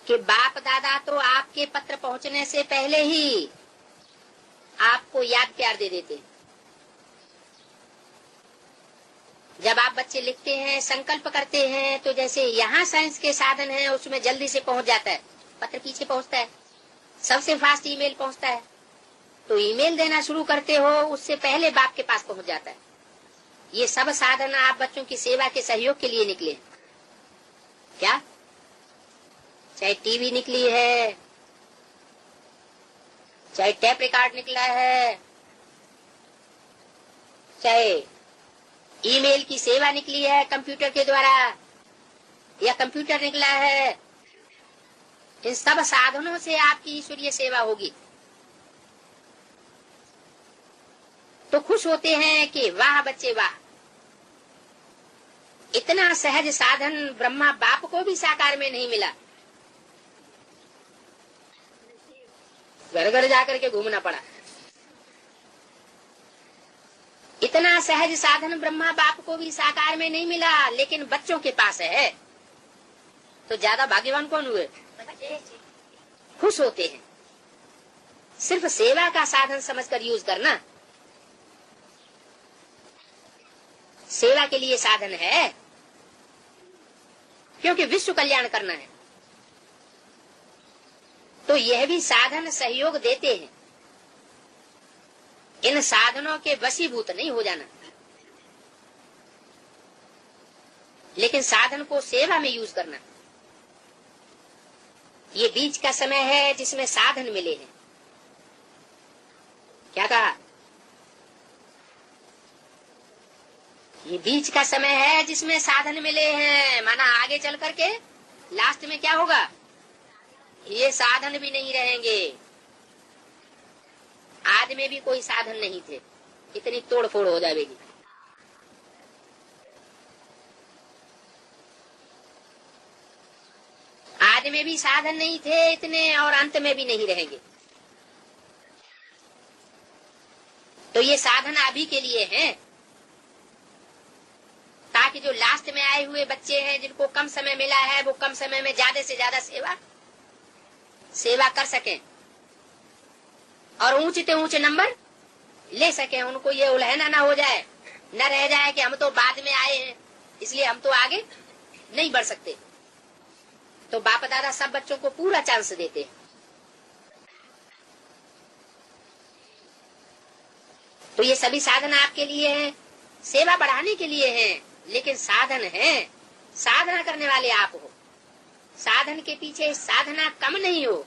कि बाप दादा तो आपके पत्र पहुंचने से पहले ही आपको याद प्यार दे देते। जब आप बच्चे लिखते हैं, संकल्प करते हैं, तो जैसे यहाँ साइंस के साधन हैं उसमें जल्दी से पहुंच जाता है, पत्र पीछे पहुंचता है, सबसे फास्ट ईमेल पहुंचता है। तो ईमेल देना शुरू करते हो उससे पहले बाप के पास पहुंच जाता है। ये सब साधन आप बच्चों की सेवा के सहयोग के लिए निकले। क्या चाहे टीवी निकली है, चाहे टेप रिकॉर्ड निकला है, चाहे ईमेल की सेवा निकली है कंप्यूटर के द्वारा, या कंप्यूटर निकला है, इन सब साधनों से आपकी ईश्वरीय सेवा होगी। तो खुश होते हैं कि वाह बच्चे वाह, इतना सहज साधन ब्रह्मा बाप को भी साकार में नहीं मिला। घर घर जाकर के घूमना पड़ा। इतना सहज साधन ब्रह्मा बाप को भी साकार में नहीं मिला, लेकिन बच्चों के पास है। तो ज्यादा भाग्यवान कौन हुए? खुश होते हैं। सिर्फ सेवा का साधन समझकर यूज करना। सेवा के लिए साधन है, क्योंकि विश्व कल्याण करना है। तो यह भी साधन सहयोग देते हैं। इन साधनों के वशीभूत नहीं हो जाना, लेकिन साधन को सेवा में यूज करना। ये बीच का समय है जिसमें साधन मिले हैं। क्या कहा? ये बीच का समय है जिसमें साधन मिले हैं। माना आगे चल करके लास्ट में क्या होगा? ये साधन भी नहीं रहेंगे। आज में भी कोई साधन नहीं थे, इतनी तोड़ फोड़ हो जाएगी। आज में भी साधन नहीं थे इतने, और अंत में भी नहीं रहेंगे। तो ये साधन अभी के लिए हैं, ताकि जो लास्ट में आए हुए बच्चे हैं जिनको कम समय मिला है, वो कम समय में ज्यादा से ज्यादा सेवा कर सकें और ऊंचे से ऊंचे नंबर ले सकें। उनको ये उलहना ना हो जाए, न रह जाए कि हम तो बाद में आए हैं इसलिए हम तो आगे नहीं बढ़ सकते। तो बाप दादा सब बच्चों को पूरा चांस देते हैं। तो ये सभी साधन आपके लिए हैं, सेवा बढ़ाने के लिए हैं, लेकिन साधन है, साधना करने वाले आप हो। साधन के पीछे साधना कम नहीं हो,